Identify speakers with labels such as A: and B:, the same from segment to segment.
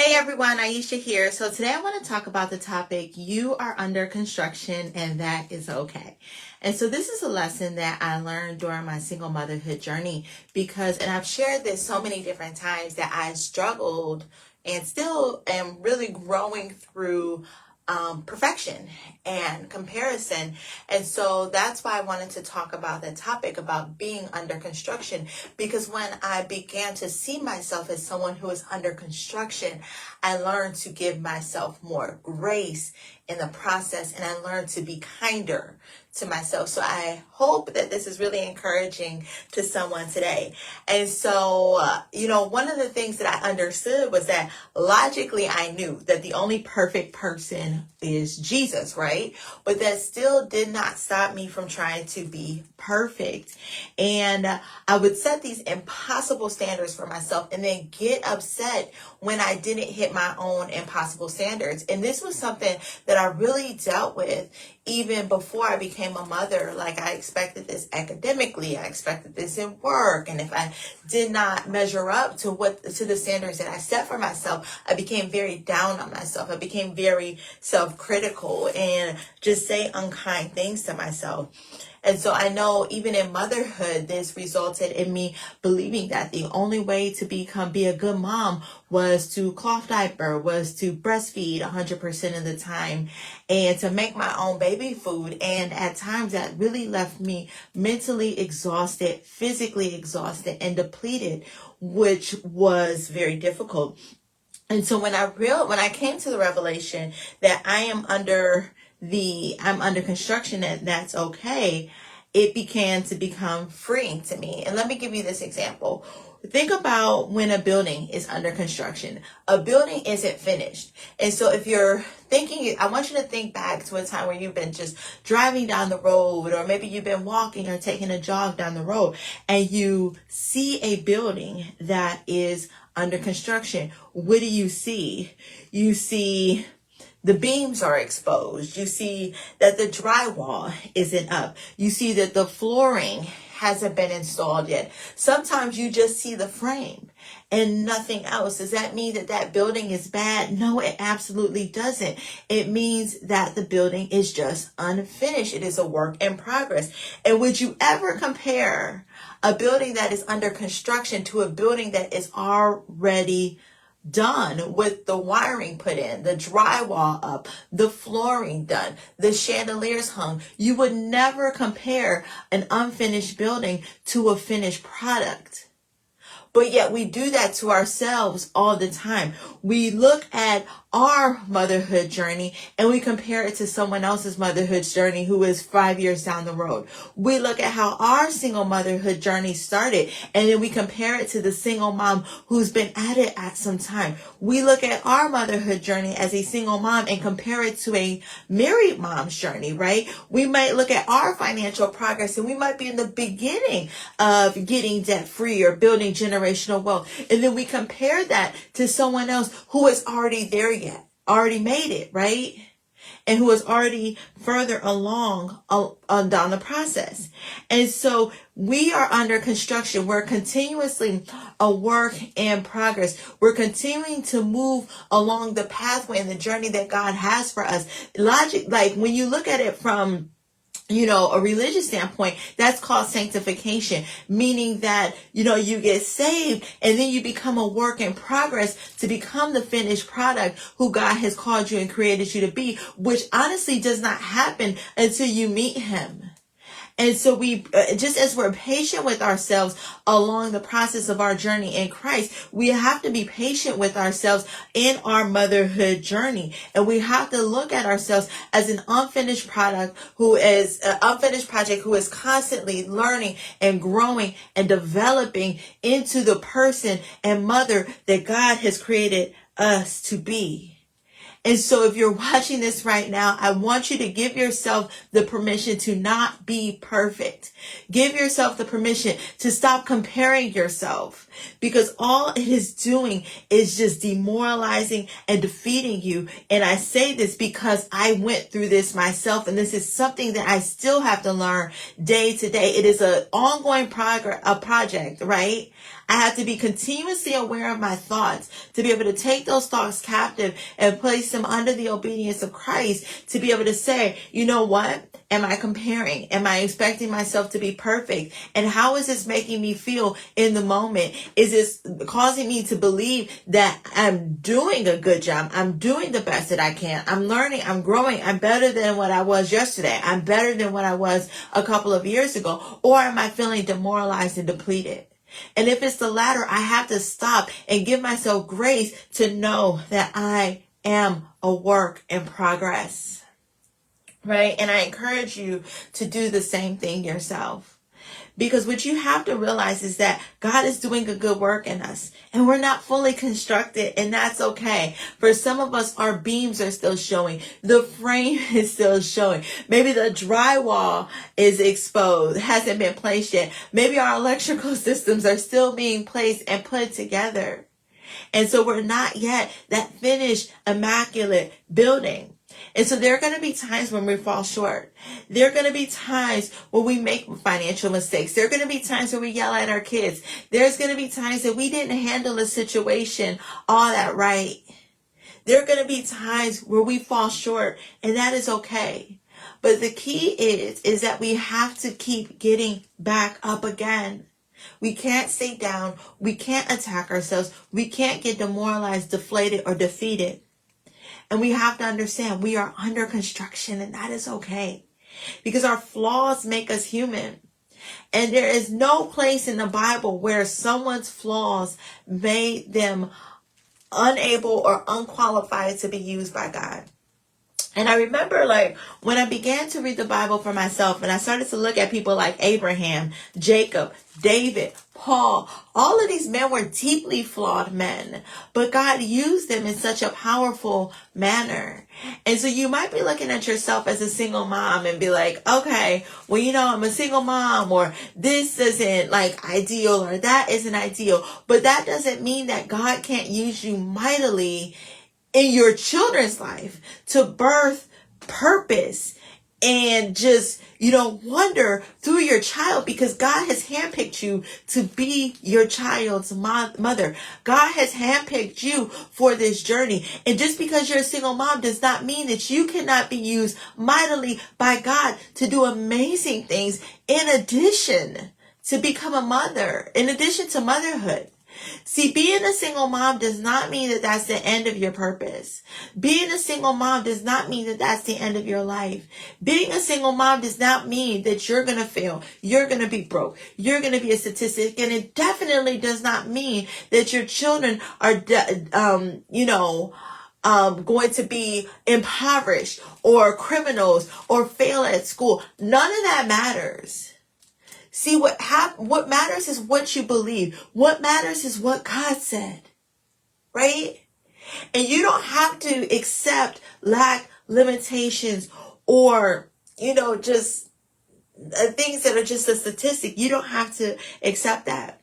A: Hey everyone, Aisha here. So today I want to talk about the topic, you are under construction and that is okay. And so this is a lesson that I learned during my single motherhood journey and I've shared this so many different times that I struggled and still am really growing through perfection and comparison. And so that's why I wanted to talk about the topic about being under construction, because when I began to see myself as someone who is under construction, I learned to give myself more grace in the process, and I learned to be kinder to myself. So I hope that this is really encouraging to someone today. And so, one of the things that I understood was that logically I knew that the only perfect person is Jesus, right? But that still did not stop me from trying to be perfect. And I would set these impossible standards for myself and then get upset when I didn't hit my own impossible standards. And this was something that I really dealt with even before I became a mother. Like, I expected this academically, I expected this in work, and if I did not measure up to the standards that I set for myself, I became very down on myself. I became very self-critical and just say unkind things to myself. And so I know even in motherhood, this resulted in me believing that the only way to be a good mom was to cloth diaper, was to breastfeed 100% of the time, and to make my own baby food. And at times that really left me mentally exhausted, physically exhausted, and depleted, which was very difficult. And so when I came to the revelation that I'm under construction and that's okay, it began to become freeing to me. And let me give you this example. Think about when a building is under construction. A building isn't finished. And so if you're thinking, I want you to think back to a time where you've been just driving down the road, or maybe you've been walking or taking a jog down the road, and you see a building that is under construction. What do you see? You see the beams are exposed. You see that the drywall isn't up. You see that the flooring hasn't been installed yet. Sometimes you just see the frame and nothing else. Does that mean that that building is bad? No, it absolutely doesn't. It means that the building is just unfinished. It is a work in progress. And would you ever compare a building that is under construction to a building that is already done, with the wiring put in, the drywall up, the flooring done, the chandeliers hung? You would never compare an unfinished building to a finished product. But yet we do that to ourselves all the time. We look at our motherhood journey and we compare it to someone else's motherhood journey who is 5 years down the road. We look at how our single motherhood journey started, and then we compare it to the single mom who's been at it at some time. We look at our motherhood journey as a single mom and compare it to a married mom's journey, right? We might look at our financial progress and we might be in the beginning of getting debt free or building generational wealth. And then we compare that to someone else who is already there yet, already made it, right? And who is already further along down the process. And so we are under construction. We're continuously a work in progress. We're continuing to move along the pathway and the journey that God has for us. Like when you look at it from a religious standpoint, that's called sanctification, meaning that, you get saved and then you become a work in progress to become the finished product who God has called you and created you to be, which honestly does not happen until you meet Him. And so we, just as we're patient with ourselves along the process of our journey in Christ, we have to be patient with ourselves in our motherhood journey. And we have to look at ourselves as an unfinished project who is constantly learning and growing and developing into the person and mother that God has created us to be. And so if you're watching this right now, I want you to give yourself the permission to not be perfect. Give yourself the permission to stop comparing yourself, because all it is doing is just demoralizing and defeating you. And I say this because I went through this myself, and this is something that I still have to learn day to day. It is an ongoing project, right? I have to be continuously aware of my thoughts to be able to take those thoughts captive and place them under the obedience of Christ, to be able to say, you know what? Am I comparing? Am I expecting myself to be perfect? And how is this making me feel in the moment? Is this causing me to believe that I'm doing a good job? I'm doing the best that I can. I'm learning. I'm growing. I'm better than what I was yesterday. I'm better than what I was a couple of years ago. Or am I feeling demoralized and depleted? And if it's the latter, I have to stop and give myself grace to know that I am a work in progress. Right? And I encourage you to do the same thing yourself. Because what you have to realize is that God is doing a good work in us, and we're not fully constructed, and that's okay. For some of us, our beams are still showing. The frame is still showing. Maybe the drywall is exposed, hasn't been placed yet. Maybe our electrical systems are still being placed and put together. And so we're not yet that finished, immaculate building. And so there are going to be times when we fall short. There are going to be times when we make financial mistakes. There are going to be times when we yell at our kids. There's going to be times that we didn't handle a situation all that right. There are going to be times where we fall short, and that is okay. But the key is that we have to keep getting back up again. We can't stay down. We can't attack ourselves. We can't get demoralized, deflated, or defeated. And we have to understand we are under construction, and that is okay. Because our flaws make us human. And there is no place in the Bible where someone's flaws made them unable or unqualified to be used by God. And I remember, like, when I began to read the Bible for myself and I started to look at people like Abraham, Jacob, David, Paul, all of these men were deeply flawed men, but God used them in such a powerful manner. And so you might be looking at yourself as a single mom and be like, okay, well, you know, I'm a single mom, or this isn't like ideal, or that isn't ideal. But that doesn't mean that God can't use you mightily in your children's life to birth purpose and just, wonder through your child, because God has handpicked you to be your child's mother. God has handpicked you for this journey. And just because you're a single mom does not mean that you cannot be used mightily by God to do amazing things in addition to become a mother, in addition to motherhood. See, being a single mom does not mean that that's the end of your purpose. Being a single mom does not mean that that's the end of your life. Being a single mom does not mean that you're going to fail. You're going to be broke. You're going to be a statistic. And it definitely does not mean that your children are, going to be impoverished or criminals or fail at school. None of that matters. See, what matters is what you believe. What matters is what God said, right? And you don't have to accept lack, limitations, or, just things that are just a statistic. You don't have to accept that.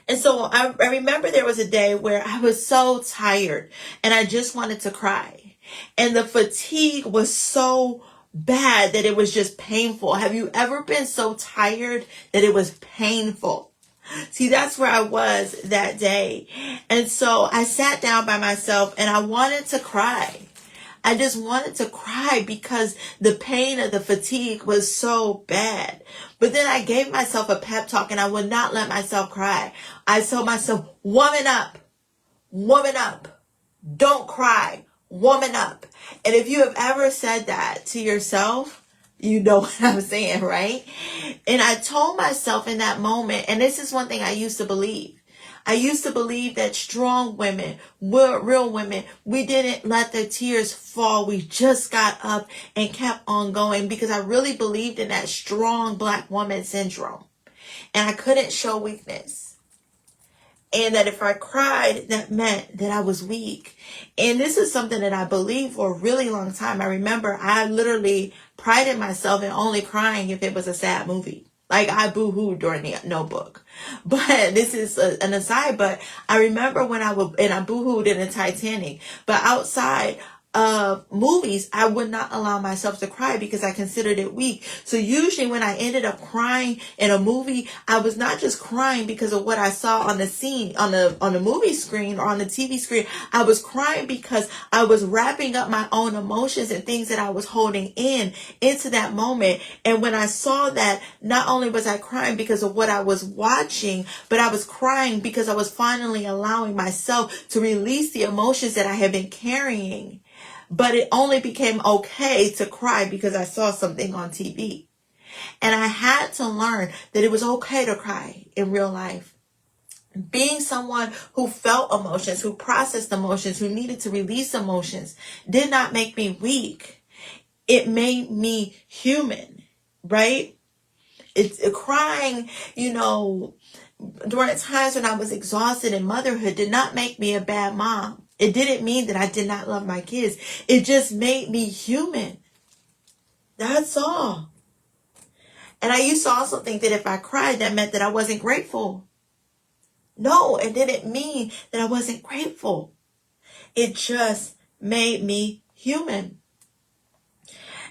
A: And so I remember there was a day where I was so tired and I just wanted to cry. And the fatigue was so bad that it was just painful. Have you ever been so tired that it was painful? See, that's where I was that day. And so I sat down by myself and I wanted to cry. I just wanted to cry because the pain of the fatigue was so bad. But then I gave myself a pep talk and I would not let myself cry. I told myself, woman up, don't cry. Woman up. And if you have ever said that to yourself, you know what I'm saying, right? And I told myself in that moment, and this is one thing I used to believe. I used to believe that strong women, real women, we didn't let the tears fall. We just got up and kept on going, because I really believed in that strong Black woman syndrome. And I couldn't show weakness. And that if I cried, that meant that I was weak. And this is something that I believed for a really long time. I remember I literally prided myself in only crying if it was a sad movie. Like I boo-hooed during the Notebook. But this is an aside. But I remember when I boo-hooed in the Titanic. But outside movies, I would not allow myself to cry because I considered it weak. So usually when I ended up crying in a movie, I was not just crying because of what I saw on the scene, on the movie screen or on the TV screen. I was crying because I was wrapping up my own emotions and things that I was holding into that moment. And when I saw that, not only was I crying because of what I was watching, but I was crying because I was finally allowing myself to release the emotions that I had been carrying. But it only became okay to cry because I saw something on TV. And I had to learn that it was okay to cry in real life. Being someone who felt emotions, who processed emotions, who needed to release emotions, did not make me weak. It made me human, right? It's crying, during times when I was exhausted in motherhood did not make me a bad mom. It didn't mean that I did not love my kids. It just made me human. That's all. And I used to also think that if I cried, that meant that I wasn't grateful. No, it didn't mean that I wasn't grateful. It just made me human.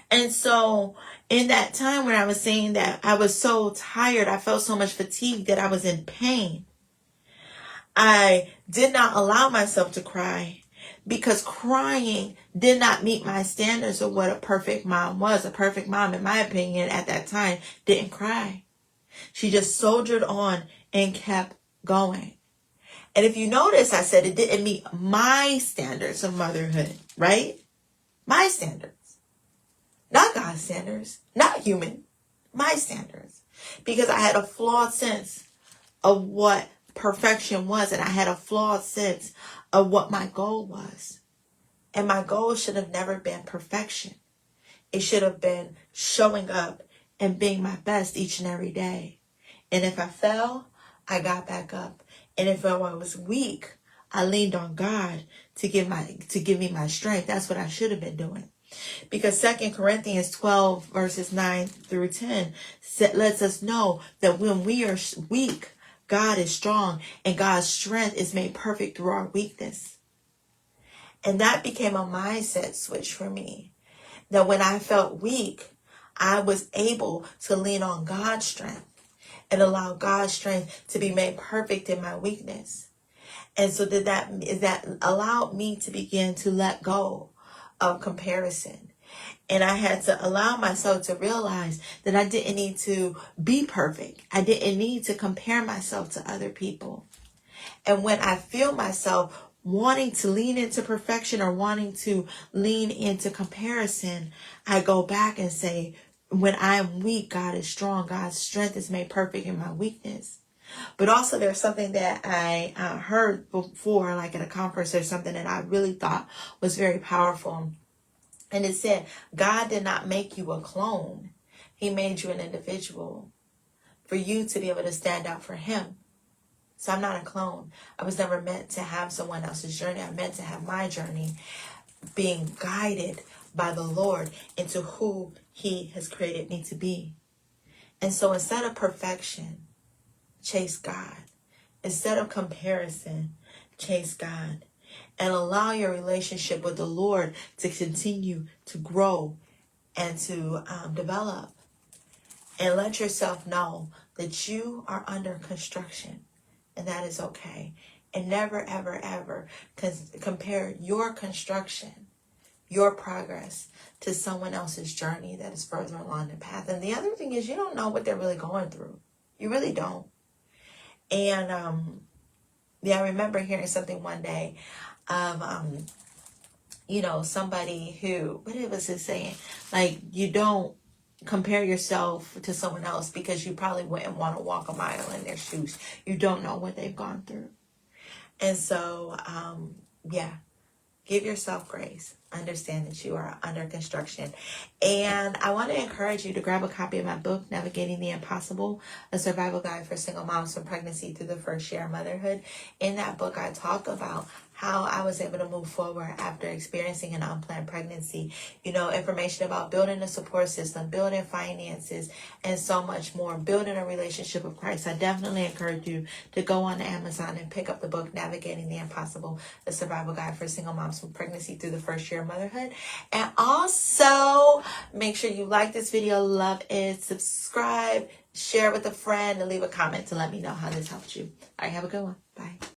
A: And so in that time when I was saying that I was so tired, I felt so much fatigue that I was in pain, I did not allow myself to cry because crying did not meet my standards of what a perfect mom was. A perfect mom, in my opinion, at that time, didn't cry. She just soldiered on and kept going. And if you notice, I said it didn't meet my standards of motherhood, right? My standards. Not God's standards. Not human. My standards. Because I had a flawed sense of what perfection was, and I had a flawed sense of what my goal was. And my goal should have never been perfection. It should have been showing up and being my best each and every day. And if I fell, I got back up. And if I was weak, I leaned on God to give me my strength. That's what I should have been doing. Because 2 Corinthians 12 verses 9 through 10 lets us know that when we are weak, God is strong, and God's strength is made perfect through our weakness. And that became a mindset switch for me. That when I felt weak, I was able to lean on God's strength and allow God's strength to be made perfect in my weakness. And so that allowed me to begin to let go of comparison. And I had to allow myself to realize that I didn't need to be perfect. I didn't need to compare myself to other people. And when I feel myself wanting to lean into perfection or wanting to lean into comparison, I go back and say, when I'm weak, God is strong. God's strength is made perfect in my weakness. But also there's something that I heard before, like at a conference or something, that I really thought was very powerful. And it said, God did not make you a clone. He made you an individual for you to be able to stand out for him. So I'm not a clone. I was never meant to have someone else's journey. I'm meant to have my journey being guided by the Lord into who he has created me to be. And so instead of perfection, chase God. Instead of comparison, chase God. And allow your relationship with the Lord to continue to grow and to develop. And let yourself know that you are under construction. And that is okay. And never, ever, ever compare your construction, your progress, to someone else's journey that is further along the path. And the other thing is, you don't know what they're really going through. You really don't. And I remember hearing something one day of somebody who, what was it saying? Like, you don't compare yourself to someone else because you probably wouldn't want to walk a mile in their shoes. You don't know what they've gone through. And so, give yourself grace. Understand that you are under construction. And I want to encourage you to grab a copy of my book, Navigating the Impossible, a survival guide for single moms from pregnancy through the first year of motherhood. In that book, I talk about how I was able to move forward after experiencing an unplanned pregnancy. Information about building a support system, building finances, and so much more. Building a relationship with Christ. I definitely encourage you to go on Amazon and pick up the book, Navigating the Impossible, a survival guide for single moms from pregnancy through the first year secure motherhood. And also make sure you like this video, love it, subscribe, share it with a friend, and leave a comment to let me know how this helped you. All right, have a good one. Bye.